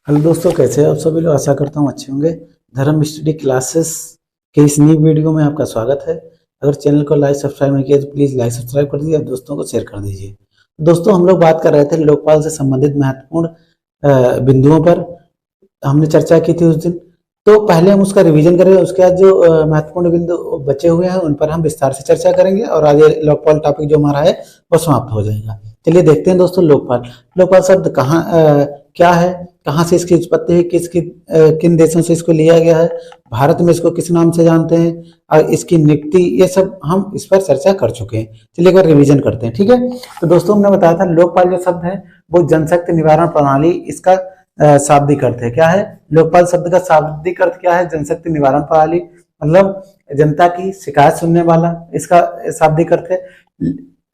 Hello दोस्तों, कैसे हैं आप सभी लोग। आशा करता हूँ अच्छे होंगे। धर्म स्टडी क्लासेस के इस नई वीडियो में आपका स्वागत है। अगर चैनल को लाइक सब्सक्राइब नहीं किया तो प्लीज़ लाइक सब्सक्राइब कर दीजिए और दोस्तों को शेयर कर दीजिए। दोस्तों, हम लोग बात कर रहे थे लोकपाल से संबंधित महत्वपूर्ण बिंदुओं पर। हमने चर्चा की थी उस दिन। तो पहले हम उसका रिवीजन करेंगे, उसके बाद जो महत्वपूर्ण बिंदु बचे हुए हैं उन पर हम विस्तार से चर्चा करेंगे और आगे लोकपाल टॉपिक जो हमारा है वो समाप्त हो जाएगा। चलिए देखते हैं दोस्तों, लोकपाल लोकपाल शब्द क्या है, कहाँ से इसकी उत्पत्ति है, किन देशों से इसको लिया गया है, भारत में इसको किस नाम से जानते हैं और इसकी नियुक्ति, ये सब हम इस पर चर्चा कर चुके हैं। चलिए एक बार रिवीजन करते हैं, ठीक है। तो दोस्तों, हमने बताया था लोकपाल जो शब्द है वो जनशक्ति निवारण प्रणाली, इसका शाब्दिक अर्थ है। क्या है लोकपाल शब्द का शाब्दिक अर्थ? क्या है? जनशक्ति निवारण प्रणाली, मतलब जनता की शिकायत सुनने वाला, इसका शाब्दिक अर्थ है।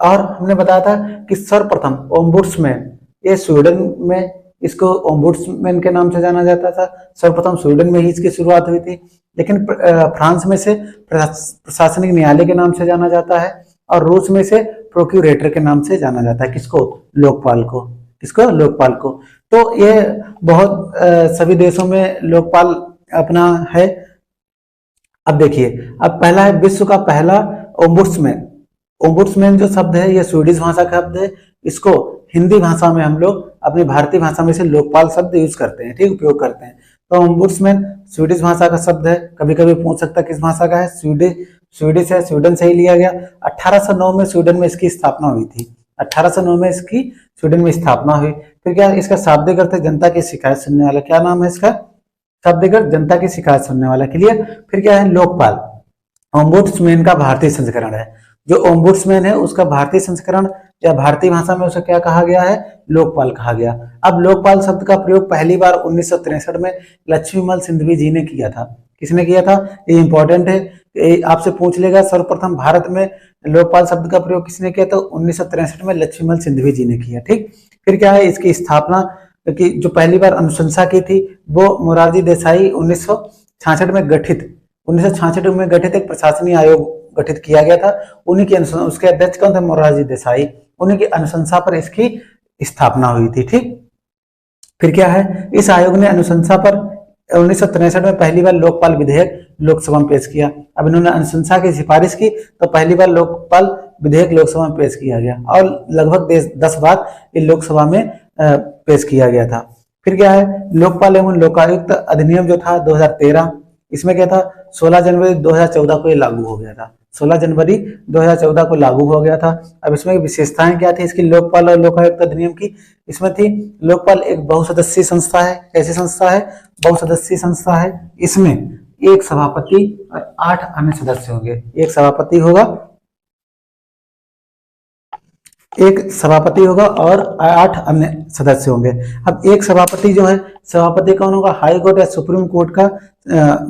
और हमने बताया था कि सर्वप्रथम ओम्बुड्समैन, ये स्वीडन में इसको ओम्बुड्समैन के नाम से जाना जाता था। सर्वप्रथम स्वीडन में ही इसकी शुरुआत हुई थी, लेकिन फ्रांस में से प्रशासनिक न्यायालय के नाम से जाना जाता है और रूस में से प्रोक्यूरेटर के नाम से जाना जाता है। किसको? लोकपाल को। किसको? लोकपाल को। तो ये बहुत सभी देशों में लोकपाल अपना है। अब देखिए, अब पहला है विश्व का पहला ओम्बुड्समैन। ओम्बुड्समैन जो शब्द है ये स्वीडिश भाषा का शब्द है। इसको हिंदी भाषा में हम लोग अपनी भारतीय भाषा में से लोकपाल शब्द यूज करते हैं, ठीक, उपयोग करते हैं। तो ओम्बुड्समैन स्वीडिश भाषा का शब्द है। कभी कभी पूछ सकता है किस भाषा का है? स्वीडिश है, स्वीडन से ही लिया गया। 1809 में स्वीडन में इसकी स्थापना हुई थी। 1809 में इसकी स्वीडन में स्थापना हुई। फिर क्या, इसका शाब्दिक अर्थ है जनता की शिकायत सुनने वाला। क्या नाम है इसका? शाब्दिक अर्थ जनता की शिकायत सुनने वाला। क्लियर। फिर क्या है लोकपाल? ओम्बुड्समैन का भारतीय संस्करण है। जो ओम्बुड्समैन है उसका भारतीय संस्करण या भारतीय भाषा में उसे क्या कहा गया है? लोकपाल कहा गया। अब लोकपाल शब्द का प्रयोग पहली बार 1963 में लक्ष्मीमल सिंधवी जी ने किया था। किसने किया था? ये इंपॉर्टेंट है, आपसे पूछ लेगा सर्वप्रथम भारत में लोकपाल शब्द का प्रयोग किसने किया? तो 1963 में लक्ष्मीमल सिंधवी जी ने किया, ठीक। फिर क्या है, इसकी स्थापना की जो पहली बार अनुशंसा की थी वो मोरारजी देसाई 1966 में गठित 1966 में गठित एक प्रशासनिक आयोग गठित किया गया था। उन्हीं की अनुशंसा, उसके अध्यक्ष कौन थे? मोरारजी देसाई। उन्हीं की अनुशंसा पर इसकी स्थापना हुई थी, ठीक। फिर क्या है, इस आयोग ने अनुशंसा पर 1963 में पहली बार लोकपाल विधेयक लोकसभा में पेश किया। अब इन्होंने अनुशंसा की सिफारिश की तो पहली बार लोकपाल विधेयक लोकसभा में पेश किया गया और लगभग 10 बार ये लोकसभा में पेश किया गया था। फिर क्या है, लोकपाल एवं लोकायुक्त अधिनियम जो था 2013, इसमें क्या था? 16 जनवरी 2014 को ये लागू हो गया था। 16 जनवरी 2014 को लागू हो गया था। अब इसमें विशेषताएं क्या थी इसकी लोकपाल और लोकायुक्त अधिनियम की? इसमें थी लोकपाल एक बहुसदस्यीय संस्था है। कैसी संस्था है? बहुसदस्यीय संस्था है। इसमें एक सभापति और 8 अन्य सदस्य होंगे। एक सभापति होगा और 8 अन्य सदस्य होंगे। अब एक सभापति जो है, सभापति कौन होगा? हाई कोर्ट या सुप्रीम कोर्ट का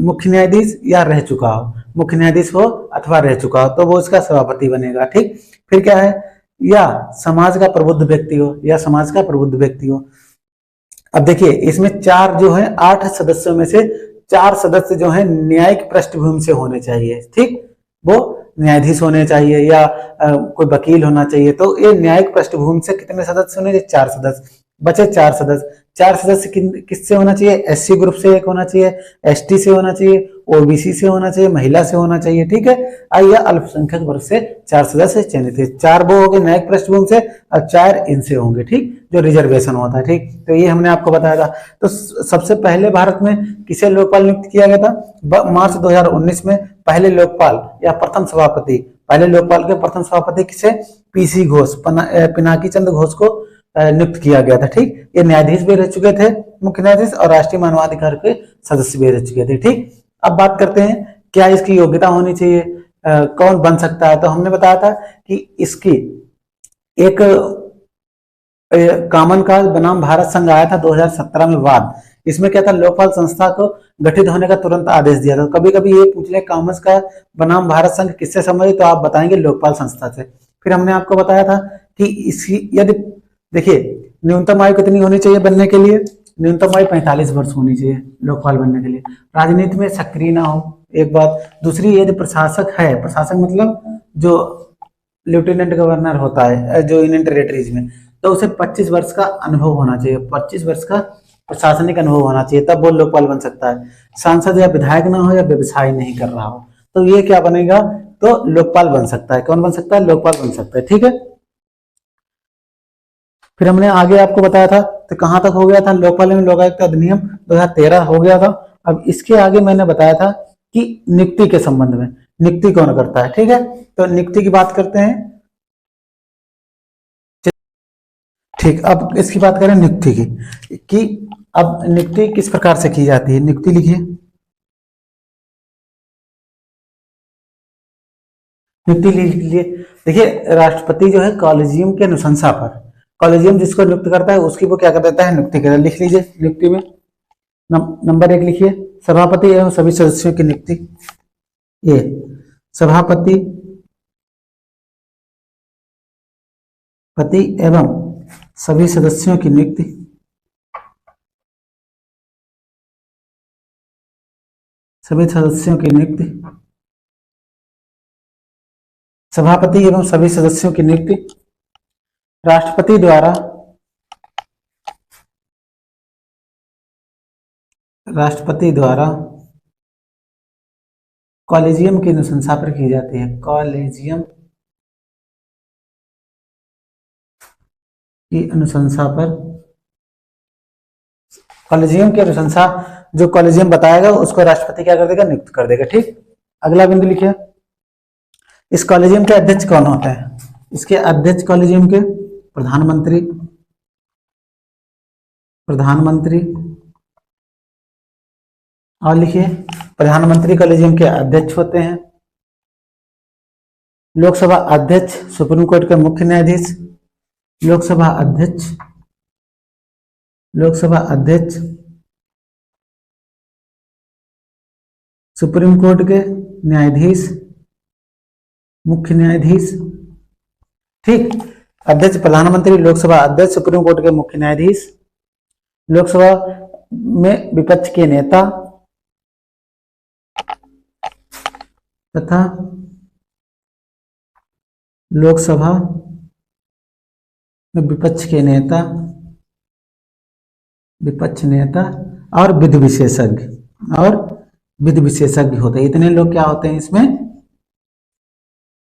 मुख्य न्यायाधीश या रह चुका हो, मुख्य न्यायाधीश हो अथवा रह चुका हो तो वो इसका सभापति बनेगा, ठीक। फिर क्या है, या समाज का प्रबुद्ध व्यक्ति हो। अब देखिए, इसमें 4 जो है 8 सदस्यों में से 4 सदस्य जो है न्यायिक पृष्ठभूमि से होने चाहिए, ठीक। वो न्यायाधीश होने चाहिए या कोई वकील होना चाहिए। तो ये न्यायिक पृष्ठभूमि से कितने सदस्य होने चाहिए? 4 सदस्य। बचे 4 सदस्य। 4 सदस्य किससे होना चाहिए? एससी ग्रुप से एक होना चाहिए, एसटी से होना चाहिए, ओबीसी से होना चाहिए, महिला से होना चाहिए, ठीक है। या अल्पसंख्यक वर्ग से 4 सदस्य चयनित है। 4 वो हो गए न्यायिक पृष्ठभूमि से और 4 इनसे होंगे, ठीक, जो रिजर्वेशन होता है, ठीक। तो ये हमने आपको बताया था। तो सबसे पहले भारत में किसे लोकपाल नियुक्त किया गया था? मार्च 2019 में पहले लोकपाल या प्रथम सभापति, पहले लोकपाल के प्रथम सभापति किसे? पीसी घोष, पिनाकी चंद्र घोष को नियुक्त किया गया था, ठीक। ये न्यायाधीश भी रह चुके थे, मुख्य न्यायाधीश, और राष्ट्रीय मानवाधिकार के सदस्य भी रह चुके थे, ठीक। अब बात करते हैं क्या इसकी योग्यता होनी चाहिए, कौन बन सकता है। तो हमने बताया था कि इसकी एक कॉमन कॉज बनाम भारत संघ आया था 2017 में बाद। इसमें क्या था, लोकपाल संस्था को गठित होने का तुरंत आदेश दिया था। कभी कभी ये पूछ ले कॉमन का बनाम भारत संघ किससे संबंधित, तो आप बताएंगे लोकपाल संस्था से। फिर हमने आपको बताया था कि इसकी यदि देखिए न्यूनतम आयु कितनी होनी चाहिए बनने के लिए? न्यूनतम आयु 45 वर्ष होनी चाहिए लोकपाल बनने के लिए। राजनीति में सक्रिय ना हो, एक बात। दूसरी, यदि प्रशासक है, प्रशासक मतलब जो लेफ्टिनेंट गवर्नर होता है जो यूनियन टेरिटरीज में, तो उसे 25 वर्ष का अनुभव होना चाहिए। 25 वर्ष का प्रशासनिक अनुभव होना चाहिए, तब वो लोकपाल बन सकता है। सांसद या विधायक ना हो या व्यवसाय नहीं कर रहा हो, तो ये क्या बनेगा, तो लोकपाल बन सकता है। कौन बन सकता है, लोकपाल बन सकता है। ठीक है, फिर हमने आगे आपको बताया था, तो कहां तक हो गया था, लोकपाल एवं लोकायुक्त अधिनियम 2013 हो गया था। अब इसके आगे मैंने बताया था कि नियुक्ति के संबंध में, नियुक्ति कौन करता है। ठीक है, तो नियुक्ति की बात करते हैं। ठीक, अब इसकी बात करें नियुक्ति की, कि अब नियुक्ति किस प्रकार से की जाती है। नियुक्ति लिखिए, नियुक्ति लिख लीजिए। देखिए, राष्ट्रपति जो है कॉलेजियम के अनुशंसा पर, कॉलेजियम जिसको नियुक्त करता है उसकी वो क्या कर देता है, नियुक्ति करता है। लिख लीजिए, नियुक्ति में नंबर 1 लिखिए, सभापति एवं सभी सदस्यों की नियुक्ति। ये सभापति एवं सभी सदस्यों की नियुक्ति। सभी सदस्यों की नियुक्ति, सभापति एवं सभी सदस्यों की नियुक्ति राष्ट्रपति द्वारा कॉलेजियम की अनुशंसा पर की जाती है। कॉलेजियम की अनुशंसा पर, कॉलेजियम की अनुशंसा जो कॉलेजियम बताएगा उसको राष्ट्रपति क्या कर देगा, नियुक्त कर देगा। ठीक, अगला बिंदु लिखिए, इस कॉलेजियम के अध्यक्ष कौन होते हैं। इसके अध्यक्ष कॉलेजियम के प्रधानमंत्री और लिखिए, प्रधानमंत्री कॉलेजियम के अध्यक्ष होते हैं। लोकसभा अध्यक्ष सुप्रीम कोर्ट के मुख्य न्यायाधीश, लोकसभा अध्यक्ष सुप्रीम कोर्ट के न्यायाधीश, मुख्य न्यायाधीश। ठीक, अध्यक्ष प्रधानमंत्री, लोकसभा अध्यक्ष सुप्रीम कोर्ट के मुख्य न्यायाधीश, लोकसभा में विपक्ष के नेता तथा लोकसभा में विपक्ष नेता और विधि विशेषज्ञ होते हैं। इतने लोग क्या होते हैं इसमें,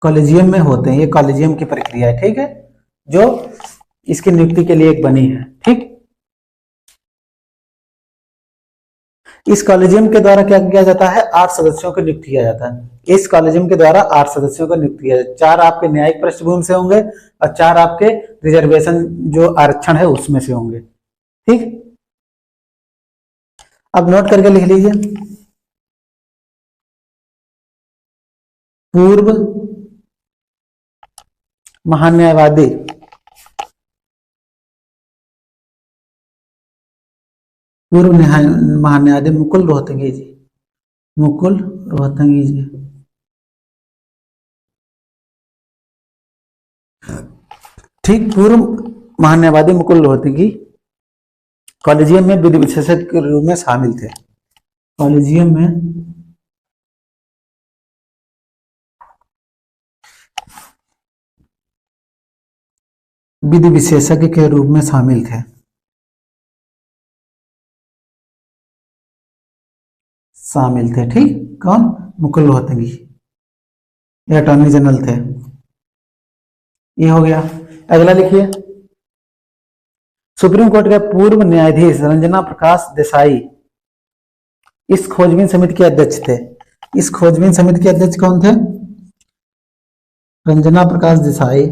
कॉलेजियम में होते हैं। ये कॉलेजियम की प्रक्रिया है। ठीक है, जो इसकी नियुक्ति के लिए एक बनी है। ठीक, इस कॉलेजियम के द्वारा क्या किया जाता है, 8 सदस्यों को नियुक्त किया जाता है। इस कॉलेजियम के द्वारा 8 सदस्यों को नियुक्त किया जाता है। 4 आपके न्यायिक पृष्ठभूमि से होंगे और 4 आपके रिजर्वेशन जो आरक्षण है उसमें से होंगे। ठीक, अब नोट करके लिख लीजिए, पूर्व महान्यायवादी महान्यायवादी मुकुल रोहतगी जी। ठीक, पूर्व महान्यायवादी मुकुल रोहतगी कॉलेजियम में विधि विशेषज्ञ के रूप में शामिल थे। कॉलेजियम में विधि विशेषज्ञ के रूप में शामिल थे। ठीक, कौन, मुकुल रोहतगी, ये अटॉर्नी जनरल थे। ये हो गया। अगला लिखिए, सुप्रीम कोर्ट के पूर्व न्यायाधीश रंजना प्रकाश देसाई इस खोजबीन समिति के अध्यक्ष थे। इस खोजबीन समिति के अध्यक्ष कौन थे, रंजना प्रकाश देसाई।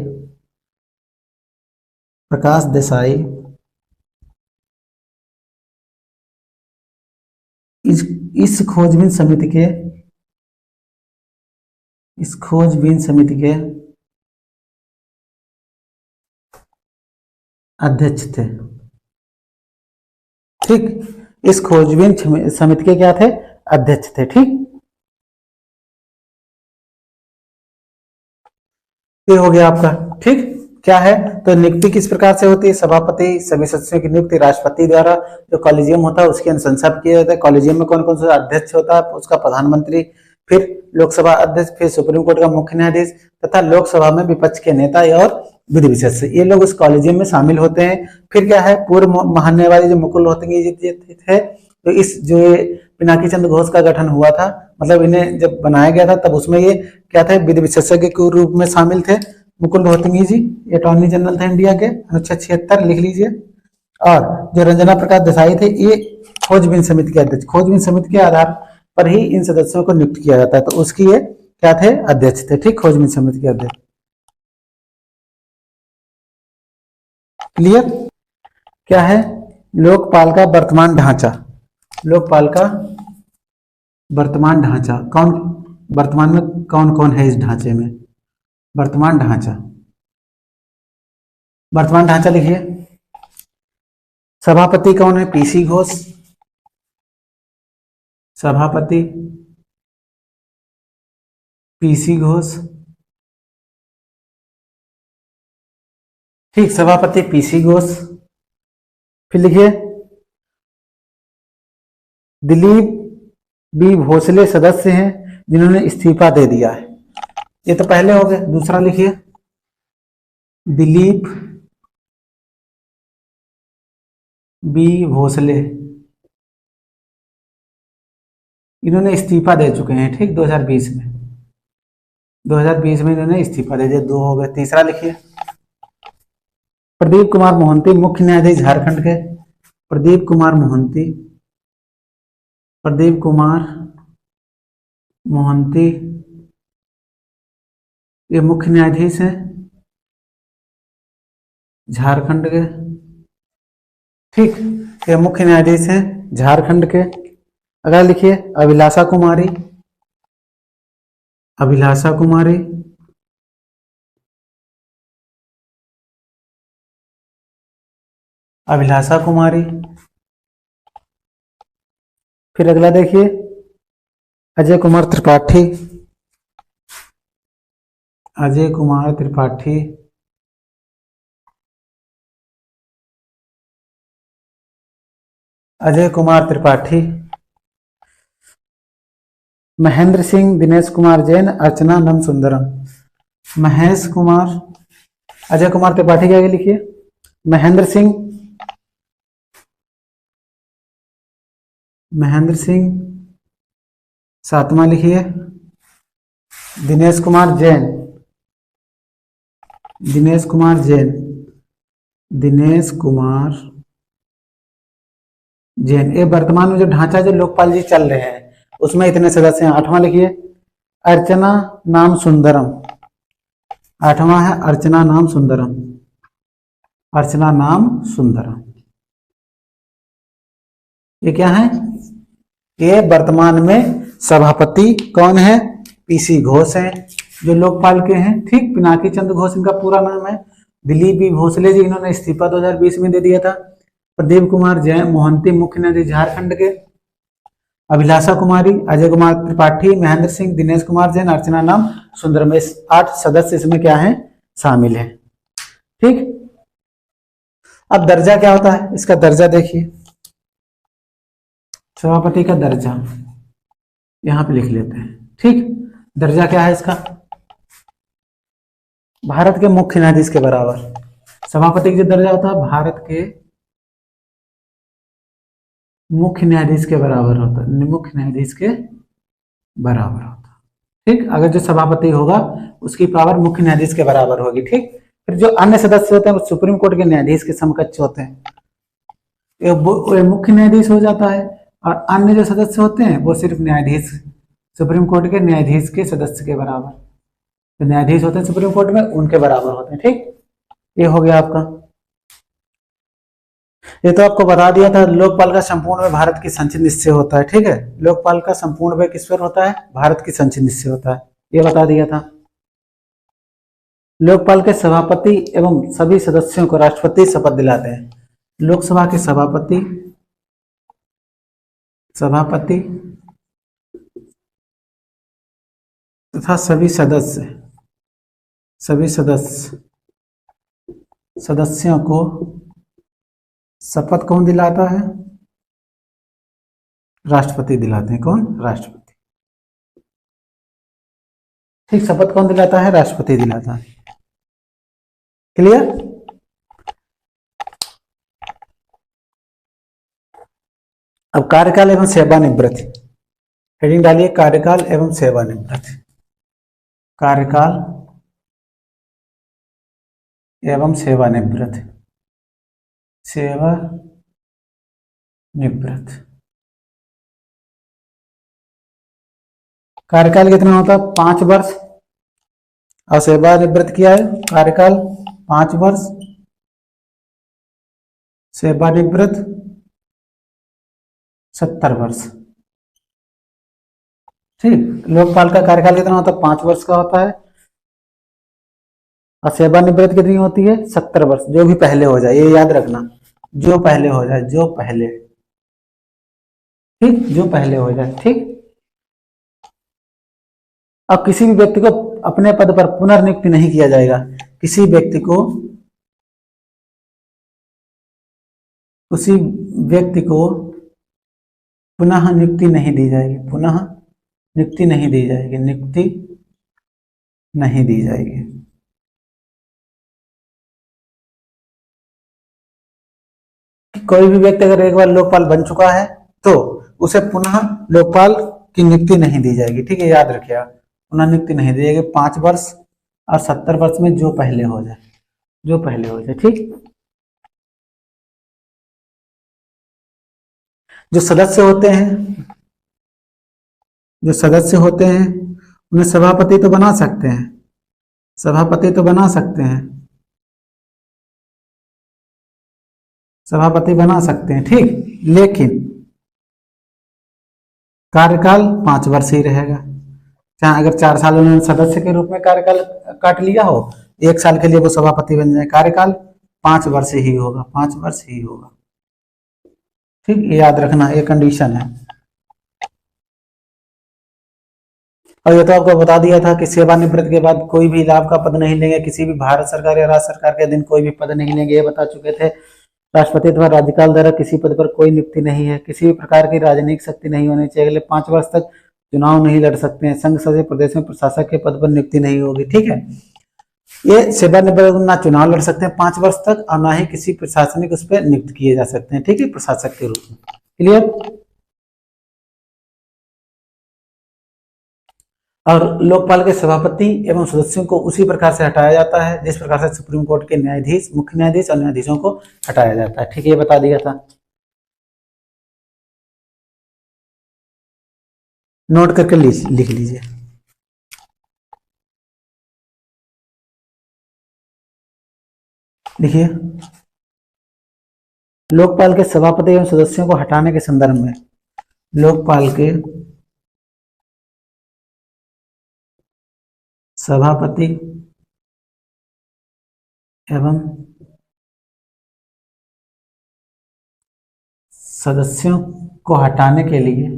इस खोजबीन समिति के अध्यक्ष थे। ठीक, इस खोजबीन समिति के क्या थे, अध्यक्ष थे। ठीक, ये हो गया आपका। ठीक, क्या है, तो नियुक्ति किस प्रकार से होती है, सभापति सभी सदस्यों की नियुक्ति राष्ट्रपति द्वारा, जो कॉलेजियम होता है उसकी अनुशंसा किया जाता है। कॉलेजियम में कौन कौन सा अध्यक्ष होता है, उसका प्रधानमंत्री, फिर लोकसभा अध्यक्ष, फिर सुप्रीम कोर्ट का मुख्य न्यायाधीश तथा लोकसभा में विपक्ष के नेता और विधि विशेष से ये लोग उस कॉलेजियम में शामिल होते हैं। फिर क्या है, पूर्व महान्यायवादी जो मुकुल रोहतगी जी थे, तो इस जो ये पिनाकी चंद्र घोष का गठन हुआ था, मतलब इन्हें जब बनाया गया था तब उसमें ये क्या थे, विधि विशेषज्ञ के रूप में शामिल थे मुकुल रोहतगी जी, अटॉर्नी जनरल थे इंडिया के, अनुच्छेद 76 लिख लीजिए। और जो रंजना प्रकाश देसाई थे, ये खोजबीन समिति के अध्यक्ष, खोजबीन समिति के आधार पर ही इन सदस्यों को नियुक्त किया जाता है, तो उसकी ये क्या थे, अध्यक्ष थे, ठीक, खोजबीन समिति के अध्यक्ष। क्लियर? क्या है लोकपाल का वर्तमान ढांचा, लोकपाल का वर्तमान ढांचा, कौन वर्तमान में कौन कौन है इस ढांचे में, वर्तमान ढांचा, वर्तमान ढांचा लिखिए। सभापति कौन है, पीसी घोष, सभापति पीसी घोष, ठीक, सभापति पीसी घोष। फिर लिखिए दिलीप बी भोसले सदस्य हैं जिन्होंने इस्तीफा दे दिया है, ये तो पहले हो गए। दूसरा लिखिए दिलीप बी भोसले, इन्होंने इस्तीफा दे चुके हैं, ठीक, 2020 में, 2020 में इन्होंने इस्तीफा दे दिया, 2 हो गए। तीसरा लिखिए प्रदीप कुमार मोहंती, मुख्य न्यायाधीश झारखंड के, प्रदीप कुमार मोहंती, प्रदीप कुमार मोहंती ये मुख्य न्यायाधीश हैं झारखंड के, ठीक, ये मुख्य न्यायाधीश हैं झारखंड के। अगला लिखिए अभिलाषा कुमारी, अभिलाषा कुमारी, अभिलाषा कुमारी। फिर अगला देखिए अजय कुमार त्रिपाठी, अजय कुमार त्रिपाठी, अजय कुमार त्रिपाठी। महेंद्र सिंह, दिनेश कुमार जैन, अर्चना नम सुंदरम, महेश कुमार, अजय कुमार त्रिपाठी के आगे लिखिए महेंद्र सिंह, महेंद्र सिंह। सातवां लिखिए दिनेश कुमार जैन, दिनेश कुमार जैन, दिनेश कुमार जैन। ये वर्तमान में जो ढांचा जो लोकपाल जी चल रहे हैं उसमें इतने सदस्य हैं। आठवां लिखिए अर्चना नाम सुंदरम, आठवां है अर्चना नाम सुंदरम, अर्चना नाम सुंदरम। ये क्या है, ये वर्तमान में सभापति कौन है, पीसी घोष हैं जो लोकपाल के हैं, ठीक, पिनाकी चंद्र घोष इनका पूरा नाम है। दिलीप बी भोसले जी, इन्होंने इस्तीफा 2020 में दे दिया था। प्रदीप कुमार जैन मोहंती, मुख्य न्यायाधीश झारखंड के। अभिलाषा कुमारी, अजय कुमार त्रिपाठी, महेंद्र सिंह, दिनेश कुमार जैन, अर्चना नाम सुंदरम, 8 सदस्य इसमें क्या है, शामिल है, ठीक। अब दर्जा क्या होता है, इसका दर्जा देखिए, सभापति का दर्जा यहां पे लिख लेते हैं, ठीक। दर्जा क्या है इसका, भारत के मुख्य न्यायाधीश के बराबर। सभापति का जो दर्जा होता है भारत के मुख्य न्यायाधीश के बराबर होता है, मुख्य न्यायाधीश के बराबर होता है, ठीक। अगर जो सभापति होगा उसकी पावर मुख्य न्यायाधीश के बराबर होगी, ठीक। फिर जो अन्य सदस्य होते हैं वो सुप्रीम कोर्ट के न्यायाधीश के समकक्ष होते हैं, ये मुख्य न्यायाधीश हो जाता है। और अन्य जो सदस्य होते हैं वो सिर्फ न्यायाधीश, सुप्रीम कोर्ट के न्यायाधीश के सदस्य के बराबर, तो न्यायाधीश होते हैं सुप्रीम कोर्ट में उनके बराबर होते हैं, ठीक। ये हो गया आपका। ये तो आपको बता दिया था लोकपाल का संपूर्ण व्यय भारत की संचित निश्चय होता है, ठीक है। लोकपाल का संपूर्ण व्यय किस पर होता है, भारत की संचित निश्चय होता है, ये बता दिया था। लोकपाल के सभापति एवं सभी सदस्यों को राष्ट्रपति शपथ दिलाते हैं। लोकसभा के सभापति, सभापति तथा सभी सदस्य, सभी सदस्यों को शपथ कौन दिलाता है, राष्ट्रपति दिलाते हैं। कौन, राष्ट्रपति, ठीक। शपथ कौन दिलाता है, राष्ट्रपति दिलाता है। क्लियर। अब कार्यकाल एवं सेवानिवृत्ति, हेडिंग डालिए कार्यकाल एवं सेवानिवृत्ति। कार्यकाल एवं सेवानिवृत्ति, सेवानिवृत्ति। कार्यकाल कितना होता है? 5 वर्ष। और सेवानिवृत्ति क्या है? कार्यकाल 5 वर्ष, सेवानिवृत्त 70 वर्ष। ठीक, लोकपाल का कार्यकाल कितना होता है? 5 वर्ष का होता है। और सेवानिवृत्त कितनी होती है? 70 वर्ष। जो भी पहले हो जाए, ये याद रखना, जो पहले हो जाए, जो पहले, ठीक, जो पहले हो जाए। ठीक। अब किसी भी व्यक्ति को अपने पद पर पुनर्नियुक्ति नहीं किया जाएगा। किसी व्यक्ति को, उसी व्यक्ति को पुनः नियुक्ति नहीं दी जाएगी, पुनः नियुक्ति नहीं दी जाएगी, नियुक्ति नहीं दी जाएगी। कोई भी व्यक्ति अगर एक बार लोकपाल बन चुका है तो उसे पुनः लोकपाल की नियुक्ति नहीं दी जाएगी। ठीक है, याद रखिएगा, पुनः नियुक्ति नहीं दी जाएगी। 5 वर्ष और 70 वर्ष में जो पहले हो जाए, जो पहले हो जाए। ठीक। जो सदस्य होते हैं, जो सदस्य होते हैं उन्हें सभापति तो बना सकते हैं, सभापति तो बना सकते हैं, सभापति बना सकते हैं। ठीक, लेकिन कार्यकाल 5 वर्ष ही रहेगा। चाहे अगर 4 साल उन्होंने सदस्य के रूप में कार्यकाल काट लिया हो, 1 साल के लिए वो सभापति बन जाए, कार्यकाल 5 वर्ष ही होगा, 5 वर्ष ही होगा। ठीक, ये याद रखना, ये कंडीशन है। और ये तो आपको बता दिया था कि सेवानिवृत्ति के बाद कोई भी लाभ का पद नहीं लेंगे, किसी भी भारत सरकार या राज्य सरकार के अधीन कोई भी पद नहीं लेंगे, ये बता चुके थे। राष्ट्रपति अथवा राज्यपाल द्वारा किसी पद पर कोई नियुक्ति नहीं है, किसी भी प्रकार की राजनीतिक शक्ति नहीं होनी चाहिए, अगले 5 वर्ष तक चुनाव नहीं लड़ सकते हैं, संघ सदस्य प्रदेश में प्रशासक के पद पर नियुक्ति नहीं होगी। ठीक है, ये सेवानिवृत्त ना चुनाव लड़ सकते हैं 5 वर्ष तक, और ना ही किसी प्रशासनिक उस पर नियुक्त किए जा सकते हैं। ठीक है, प्रशासक के रूप में। क्लियर। और लोकपाल के सभापति एवं सदस्यों को उसी प्रकार से हटाया जाता है जिस प्रकार से सुप्रीम कोर्ट के न्यायाधीश, मुख्य न्यायाधीश और न्यायाधीशों को हटाया जाता है। ठीक है, ये बता दिया था, नोट करके लिख लीजिए। देखिए, लोकपाल के सभापति एवं सदस्यों को हटाने के संदर्भ में, लोकपाल के सभापति एवं सदस्यों को हटाने के लिए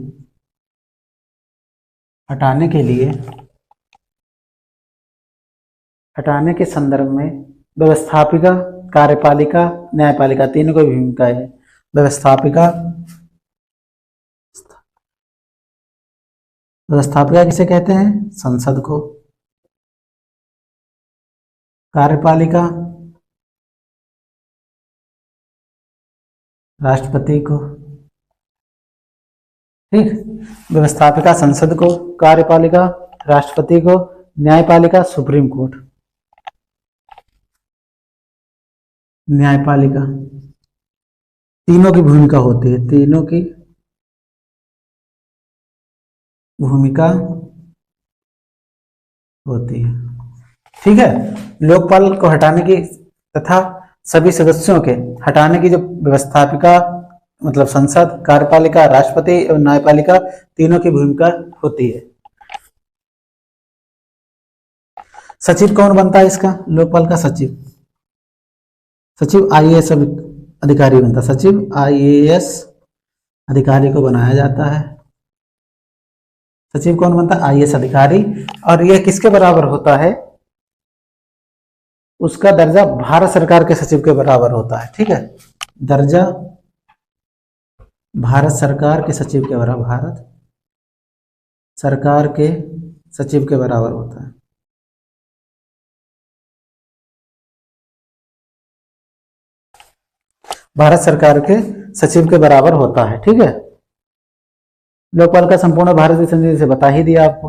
हटाने के संदर्भ में व्यवस्थापिका, कार्यपालिका, न्यायपालिका तीनों की भूमिका है। व्यवस्थापिका किसे कहते हैं? संसद को। कार्यपालिका राष्ट्रपति को। ठीक, व्यवस्थापिका संसद को, कार्यपालिका राष्ट्रपति को, न्यायपालिका सुप्रीम कोर्ट। न्यायपालिका, तीनों की भूमिका होती है, तीनों की भूमिका होती है। ठीक है, लोकपाल को हटाने की तथा सभी सदस्यों के हटाने की जो व्यवस्थापिका मतलब संसद, कार्यपालिका, राष्ट्रपति एवं न्यायपालिका तीनों की भूमिका होती है। सचिव कौन बनता है इसका? लोकपाल का सचिव, सचिव आईएएस अधिकारी बनता है, सचिव आईएएस अधिकारी को बनाया जाता है। सचिव कौन बनता है? आईएएस अधिकारी। और यह किसके बराबर होता है? उसका दर्जा भारत सरकार के सचिव के बराबर होता है। ठीक है, दर्जा भारत सरकार के सचिव के बराबर, भारत सरकार के सचिव के बराबर होता है। भारत सरकार के सचिव के बराबर होता है। ठीक है, लोकपाल का संपूर्ण भारत संविधान से बता ही दिया आपको।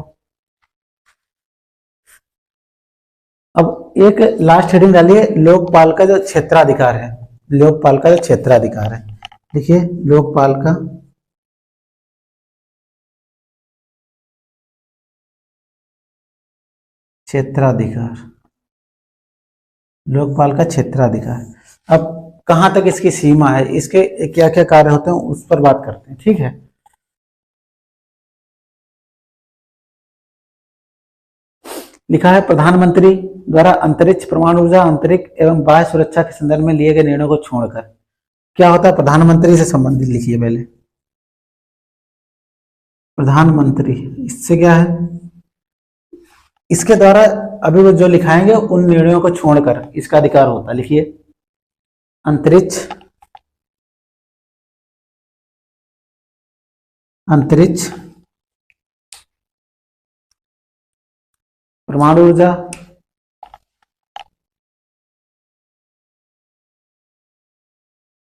अब एक लास्ट हेडिंग डालिए, लोकपाल का जो क्षेत्राधिकार है, लोकपाल का जो क्षेत्राधिकार है, देखिए लोकपाल का क्षेत्राधिकार, लोकपाल का क्षेत्राधिकार। अब कहां तक इसकी सीमा है, इसके क्या क्या कार्य होते हैं उस पर बात करते हैं। ठीक है, लिखा है प्रधानमंत्री द्वारा अंतरिक्ष, परमाणु ऊर्जा, अंतरिक्ष एवं बाह्य सुरक्षा के संदर्भ में लिए गए निर्णयों को छोड़कर। क्या होता है प्रधानमंत्री से संबंधित, लिखिए पहले प्रधानमंत्री, इससे क्या है, इसके द्वारा अभी वो जो लिखाएंगे उन निर्णयों को छोड़कर इसका अधिकार होता है। लिखिए अंतरिक्ष, अंतरिक्ष, परमाणु ऊर्जा,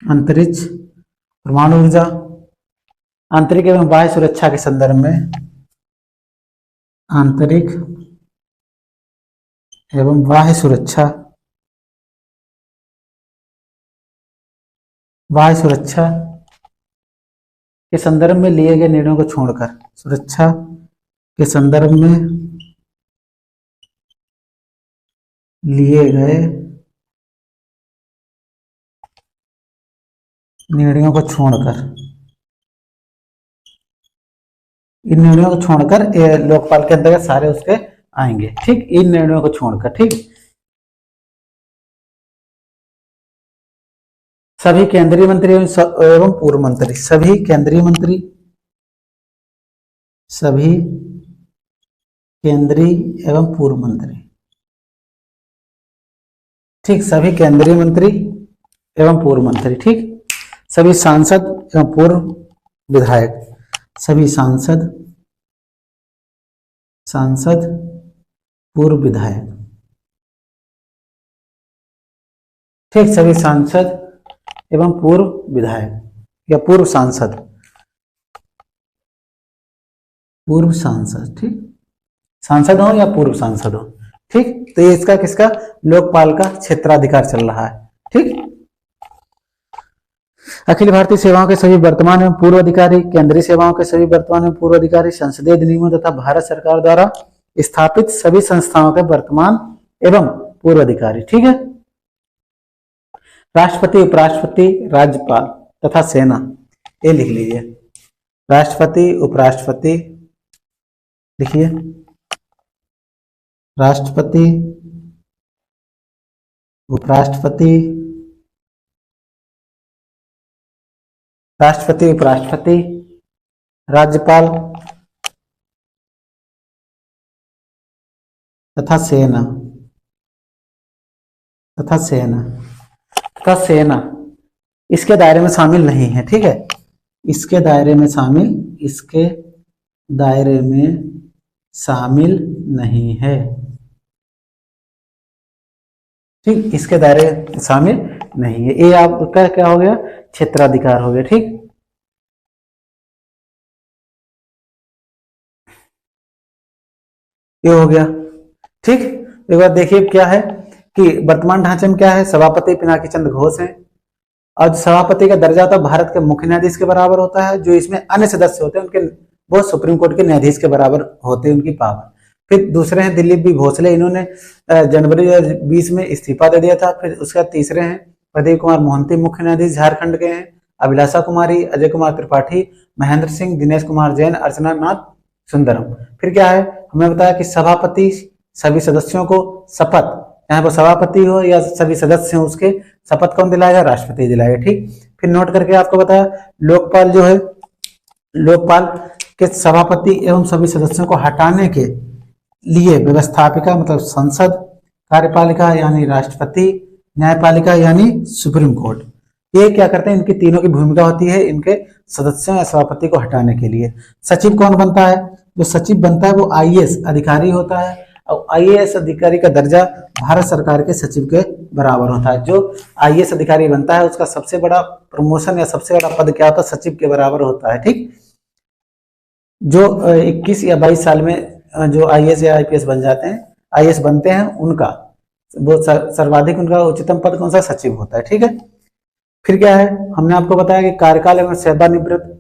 अंतरिक्ष, परमाणु ऊर्जा, आंतरिक एवं बाह्य सुरक्षा के संदर्भ में, आंतरिक एवं बाह्य सुरक्षा, बाह्य सुरक्षा के संदर्भ में लिए गए निर्णयों को छोड़कर, सुरक्षा के संदर्भ में लिए गए निर्णयों को छोड़कर, इन निर्णयों को छोड़कर लोकपाल के अंतर्गत सारे उसके आएंगे। ठीक, इन निर्णयों को छोड़कर। ठीक, सभी केंद्रीय मंत्री एवं पूर्व मंत्री, सभी केंद्रीय मंत्री, सभी केंद्रीय एवं पूर्व मंत्री। ठीक, सभी केंद्रीय मंत्री एवं पूर्व मंत्री। ठीक, सभी सांसद एवं पूर्व विधायक, सभी सांसद, सांसद पूर्व विधायक। ठीक, सभी सांसद एवं पूर्व विधायक या पूर्व सांसद, पूर्व सांसद। ठीक, सांसद हो या पूर्व सांसद हो। ठीक, तो ये इसका किसका, लोकपाल का क्षेत्राधिकार चल रहा है। ठीक, अखिल भारतीय सेवाओं के सभी वर्तमान एवं पूर्व अधिकारी, केंद्रीय सेवाओं के सभी वर्तमान एवं पूर्व अधिकारी, संसदीय अधिनियमों तथा भारत सरकार द्वारा स्थापित सभी संस्थाओं के वर्तमान एवं पूर्व अधिकारी। ठीक है, राष्ट्रपति, उपराष्ट्रपति, राज्यपाल तथा सेना, ये लिख लीजिए। राष्ट्रपति, उपराष्ट्रपति, लिखिए राष्ट्रपति, उपराष्ट्रपति, राष्ट्रपति, उपराष्ट्रपति, राज्यपाल तथा सेना, तथा सेना, तथा सेना इसके दायरे में शामिल नहीं है। ठीक है, इसके दायरे में शामिल, इसके दायरे में शामिल नहीं है। ठीक, इसके दायरे में शामिल नहीं है। ये आपका क्या हो गया, क्षेत्राधिकार हो गया। ठीक, ये हो गया। ठीक, एक बार देखिए क्या है कि वर्तमान ढांचे में क्या है, सभापति पिनाकी चंद्र घोष हैं और सभापति का दर्जा तो भारत के मुख्य न्यायाधीश के बराबर होता है। जो इसमें अन्य सदस्य होते हैं उनके, वो सुप्रीम कोर्ट के न्यायाधीश के बराबर होते हैं उनकी पावर। फिर दूसरे हैं दिलीप बी भोसले, इन्होंने जनवरी 2020 में इस्तीफा दे दिया था। फिर उसका तीसरे हैं प्रदीप कुमार मोहंती, मुख्य न्यायाधीश झारखंड के हैं। अभिलाषा कुमारी, अजय कुमार त्रिपाठी, महेंद्र सिंह, दिनेश कुमार जैन, अर्चना नाथ सुंदरम। फिर क्या है, हमें बताया कि सभापति सभी सदस्यों को शपथ, यहाँ पर सभापति हो या सभी सदस्य हो उसके शपथ कौन दिलाएगा, राष्ट्रपति दिलाएगा। ठीक, फिर नोट करके आपको बताया लोकपाल जो है, लोकपाल के सभापति एवं सभी सदस्यों को हटाने के लिए व्यवस्थापिका मतलब संसद, कार्यपालिका यानी राष्ट्रपति, न्यायपालिका यानी सुप्रीम कोर्ट, ये क्या करते हैं, इनकी तीनों की भूमिका होती है इनके सदस्यों या सभापति को हटाने के लिए। सचिव कौन बनता है, जो सचिव बनता है वो आईएएस अधिकारी होता है। और आईएएस अधिकारी का दर्जा भारत सरकार के सचिव के बराबर होता है। जो आईएएस अधिकारी बनता है उसका सबसे बड़ा प्रमोशन या सबसे बड़ा पद क्या होता है, सचिव के बराबर होता है। ठीक, जो 21 या 22 साल में जो आईएएस या आईपीएस बन जाते हैं, आईएएस बनते हैं, उनका वो सर्वाधिक उनका उच्चतम पद कौन सा, सचिव होता है। ठीक है, फिर क्या है, हमने आपको बताया कि कार्यकाल एवं सेवानिवृत्त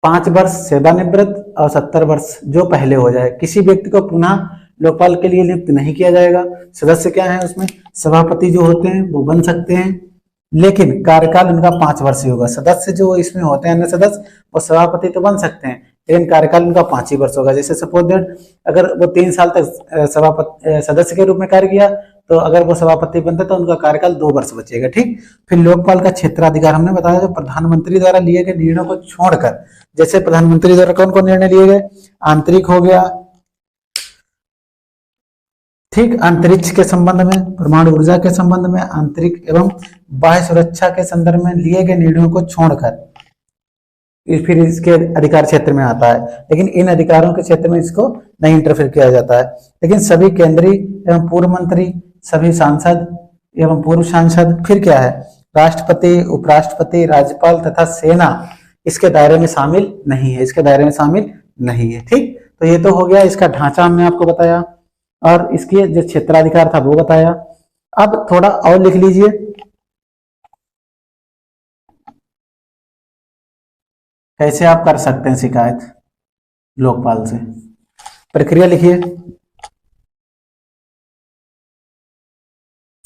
5 वर्ष सेवानिवृत्त और 70 वर्ष जो पहले हो जाए। किसी व्यक्ति को पुनः लोकपाल के लिए नियुक्त नहीं किया जाएगा। सदस्य क्या है उसमें, सभापति जो होते हैं वो बन सकते हैं, लेकिन कार्यकाल उनका 5 वर्ष ही होगा। सदस्य जो इसमें होते हैं अन्य सदस्य, वो सभापति तो बन सकते हैं लेकिन कार्यकाल उनका 5 ही वर्ष होगा। जैसे सपोज दैट अगर वो 3 साल तक सभापति सदस्य के रूप में कार्य किया, तो अगर वो सभापति बनते तो उनका कार्यकाल 2 वर्ष बचेगा। ठीक, फिर लोकपाल का क्षेत्राधिकार हमने बताया, जो प्रधानमंत्री द्वारा लिए गए निर्णयों को छोड़कर, जैसे प्रधानमंत्री द्वारा कौन कौन निर्णय लिए गए, आंतरिक हो गया, ठीक, अंतरिक्ष के संबंध में, परमाणु ऊर्जा के संबंध में, आंतरिक एवं बाह्य सुरक्षा के संदर्भ में लिए गए निर्णयों को छोड़कर फिर इसके अधिकार क्षेत्र में आता है। लेकिन इन अधिकारों के क्षेत्र में इसको नहीं इंटरफेयर किया जाता है। लेकिन सभी केंद्रीय एवं पूर्व मंत्री, सभी सांसद एवं पूर्व सांसद, फिर क्या है, राष्ट्रपति, उपराष्ट्रपति, राज्यपाल तथा सेना इसके दायरे में शामिल नहीं है, इसके दायरे में शामिल नहीं है। ठीक, तो ये तो हो गया, इसका ढांचा हमने आपको बताया और इसके जो क्षेत्राधिकार था वो बताया। अब थोड़ा और लिख लीजिए, कैसे आप कर सकते हैं शिकायत लोकपाल से। प्रक्रिया लिखिए,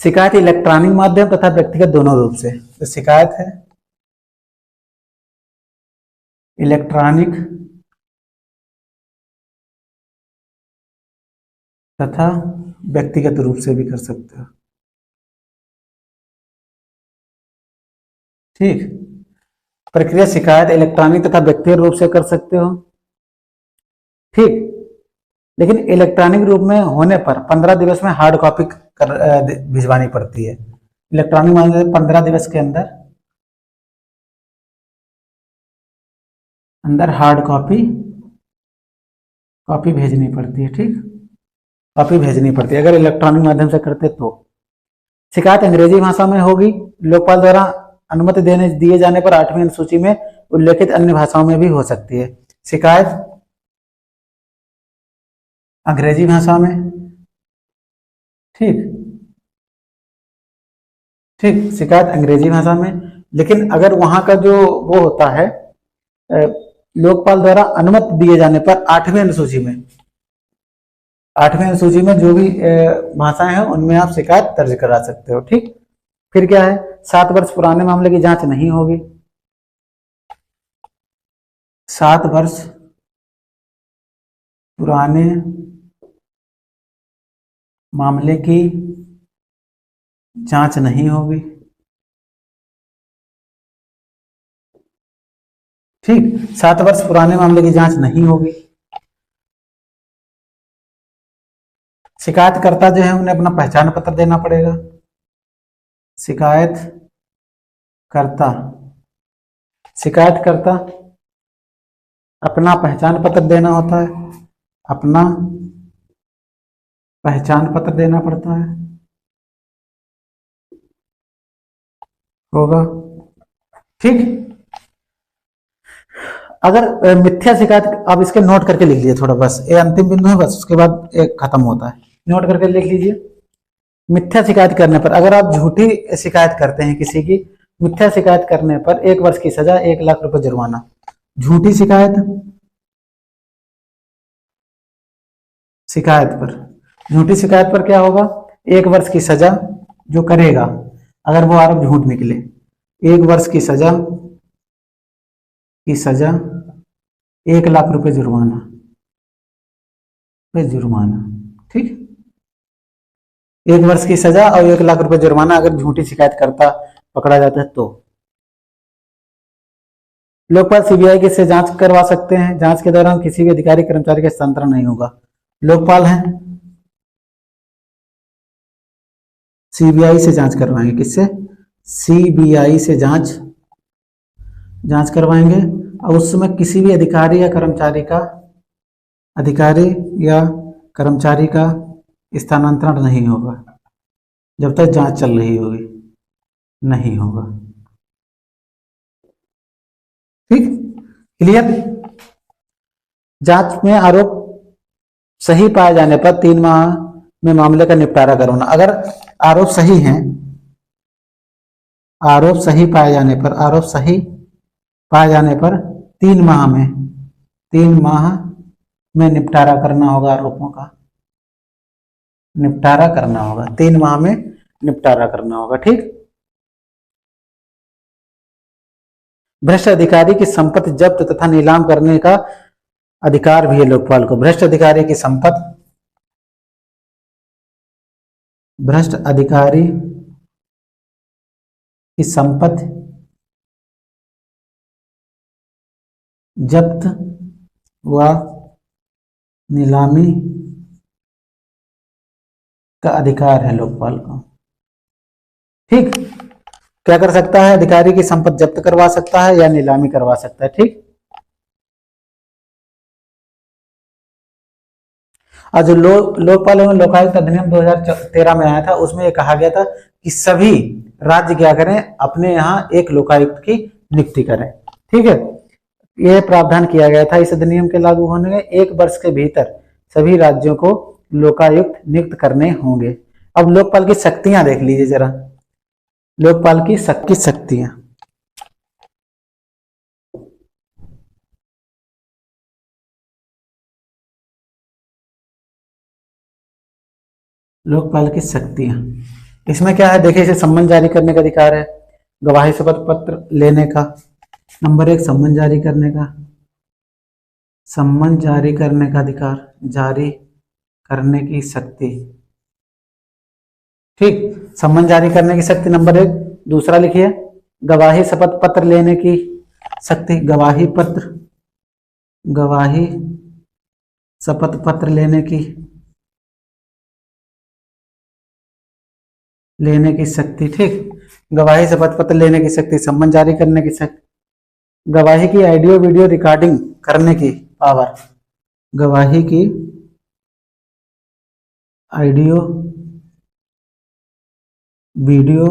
शिकायत इलेक्ट्रॉनिक माध्यम तथा व्यक्तिगत दोनों रूप से। तो शिकायत है इलेक्ट्रॉनिक तथा व्यक्तिगत रूप से भी कर सकते हो। ठीक, प्रक्रिया शिकायत इलेक्ट्रॉनिक तथा व्यक्तिगत रूप से कर सकते हो। ठीक, लेकिन इलेक्ट्रॉनिक रूप में होने पर 15 दिवस में हार्ड कॉपी भिजवानी पड़ती है। इलेक्ट्रॉनिक मान लीजिए 15 दिवस के अंदर हार्ड कॉपी भेजनी पड़ती है। ठीक, कॉपी भेजनी पड़ती है अगर इलेक्ट्रॉनिक माध्यम से करते तो। शिकायत अंग्रेजी भाषा में होगी। लोकपाल द्वारा अनुमति दिए जाने पर 8वीं अनुसूची में उल्लेखित अन्य भाषाओं में भी हो सकती है। शिकायत अंग्रेजी भाषा में। ठीक, शिकायत अंग्रेजी भाषा में, लेकिन अगर वहां का जो वो होता है लोकपाल द्वारा अनुमति दिए जाने पर 8वीं अनुसूची में जो भी भाषाएं हैं उनमें आप शिकायत दर्ज करा सकते हो। ठीक, फिर क्या है, 7 वर्ष पुराने मामले की जांच नहीं होगी। 7 वर्ष पुराने मामले की जांच नहीं होगी। ठीक, 7 वर्ष पुराने मामले की जांच नहीं होगी। शिकायतकर्ता जो है उन्हें अपना पहचान पत्र देना पड़ेगा। शिकायतकर्ता अपना पहचान पत्र देना होता है, अपना पहचान पत्र देना पड़ता है, होगा। ठीक, अगर मिथ्या शिकायत, आप इसके नोट करके लिख लीजिए थोड़ा, बस ये अंतिम बिंदु है, बस उसके बाद एक खत्म होता है। नोट करके लिख लीजिए, मिथ्या शिकायत करने पर, अगर आप झूठी शिकायत करते हैं किसी की, मिथ्या शिकायत करने पर 1 वर्ष की सजा, 1 लाख रुपए जुर्माना। झूठी शिकायत पर क्या होगा, 1 वर्ष की सजा जो करेगा अगर वो आरोप झूठ निकले, 1 वर्ष की सजा 1 लाख रुपए जुर्माना। ठीक, 1 वर्ष की सजा और 1 लाख रुपए जुर्माना अगर झूठी शिकायत करता पकड़ा जाता है तो। लोकपाल सीबीआई की से जांच करवा सकते हैं। जांच के दौरान किसी भी अधिकारी कर्मचारी का हस्तांतरण नहीं होगा। लोकपाल हैं, सीबीआई से जांच करवाएंगे। किससे? सीबीआई से जांच करवाएंगे और उस समय किसी भी अधिकारी या कर्मचारी का स्थानांतरण नहीं होगा जब तक जांच चल रही होगी, नहीं होगा। ठीक, क्लियर। जांच में आरोप सही पाए जाने पर 3 माह में मामले का निपटारा करवाना। अगर आरोप सही हैं, आरोप सही पाए जाने पर, आरोप सही पाए जाने पर 3 माह में निपटारा करना होगा। आरोपों का निपटारा करना होगा, 3 माह में निपटारा करना होगा। ठीक, भ्रष्ट अधिकारी की संपत्ति जब्त तथा नीलाम करने का अधिकार भी है लोकपाल को। भ्रष्ट अधिकारी की संपत्ति, भ्रष्ट अधिकारी की संपत्ति जब्त व नीलामी का अधिकार है लोकपाल को। ठीक, क्या कर सकता है? अधिकारी की संपत्ति जब्त करवा सकता है या नीलामी करवा सकता है। ठीक, और जो लोकपाल एवं लोकायुक्त अधिनियम 2013 में आया था, उसमें यह कहा गया था कि सभी राज्य क्या करें, अपने यहाँ एक लोकायुक्त की नियुक्ति करें। ठीक है, यह प्रावधान किया गया था इस अधिनियम के लागू होने में। 1 वर्ष के भीतर सभी राज्यों को लोकायुक्त नियुक्त करने होंगे। अब लोकपाल की शक्तियां देख लीजिए जरा, लोकपाल की शक्तियां। लोकपाल की शक्तियां, इसमें क्या है देखिए, इसे सम्मन जारी करने का अधिकार है, गवाही शपथ पत्र लेने का, नंबर 1 सम्मन जारी करने का, सम्मन जारी करने का अधिकार, जारी करने की शक्ति। ठीक, सम्मन जारी करने की शक्ति नंबर 1। दूसरा लिखिए, गवाही शपथ पत्र लेने की शक्ति, गवाही पत्र, गवाही शपथ पत्र लेने की शक्ति। ठीक, गवाही शपथ पत्र लेने की शक्ति, सम्मन जारी करने की शक्ति, गवाही की ऑडियो वीडियो रिकॉर्डिंग करने की पावर, गवाही की ऑडियो वीडियो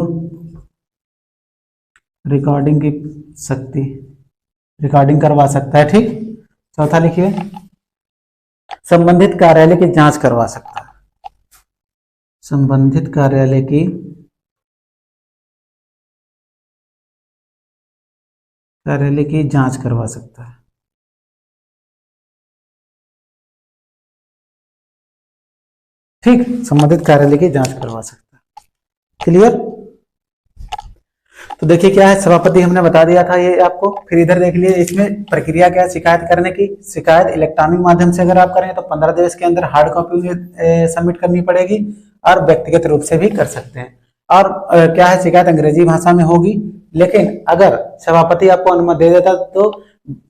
रिकॉर्डिंग की शक्ति, रिकॉर्डिंग करवा सकता है। ठीक, चौथा लिखिए, संबंधित कार्यालय की जांच करवा सकता है, संबंधित कार्यालय की जांच करवा सकता है। ठीक, संबंधित कार्यालय की जांच करवा सकता है। क्लियर। तो देखिए क्या है, सभापति हमने बता दिया था ये आपको। फिर इधर देख लिए, इसमें प्रक्रिया क्या है शिकायत करने की। शिकायत इलेक्ट्रॉनिक माध्यम से अगर आप करें तो 15 दिवस के अंदर हार्ड कॉपी सबमिट करनी पड़ेगी, और व्यक्तिगत रूप से भी कर सकते हैं। और क्या है, शिकायत अंग्रेजी भाषा में होगी, लेकिन अगर सभापति आपको अनुमति दे देता तो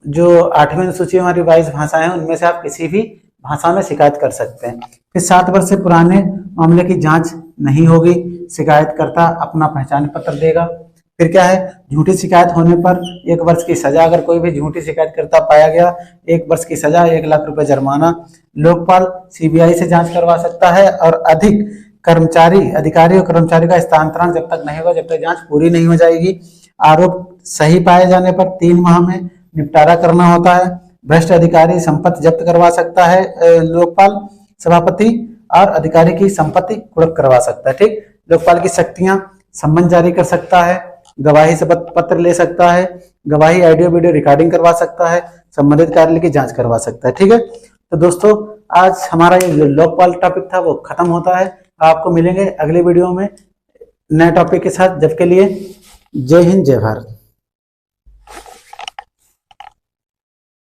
जो 8वीं अनुसूची हमारी 22 भाषाएं हैं, उनमें से आप किसी भी भाषा में शिकायत कर सकते हैं। फिर 7 वर्ष से पुराने मामले की जांच नहीं होगी, शिकायतकर्ता अपना पहचान पत्र देगा। फिर क्या है, झूठी शिकायत होने पर 1 वर्ष की सजा, अगर कोई भी झूठी शिकायतकर्ता पाया गया 1 वर्ष की सजा, 1 लाख रुपए जुर्माना। लोकपाल सीबीआई से जांच करवा सकता है, और अधिक कर्मचारी, अधिकारी और कर्मचारी का स्थानांतरण जब तक नहीं होगा, जब तक जांच पूरी नहीं हो जाएगी। आरोप सही पाए जाने पर 3 माह में निपटारा करना होता है। भ्रष्ट अधिकारी संपत्ति जब्त करवा सकता है लोकपाल सभापति, और अधिकारी की संपत्ति कुर्क करवा सकता है। ठीक, लोकपाल की शक्तियां, सम्मन जारी कर सकता है, गवाही शपथ पत्र ले सकता है, गवाही ऑडियो वीडियो रिकॉर्डिंग करवा सकता है, संबंधित कार्यालय की जांच करवा सकता है। ठीक है, तो दोस्तों आज हमारा ये जो लोकपाल टॉपिक था वो खत्म होता है। आपको मिलेंगे अगले वीडियो में नए टॉपिक के साथ। जब के लिए जय हिंद, जय भारत।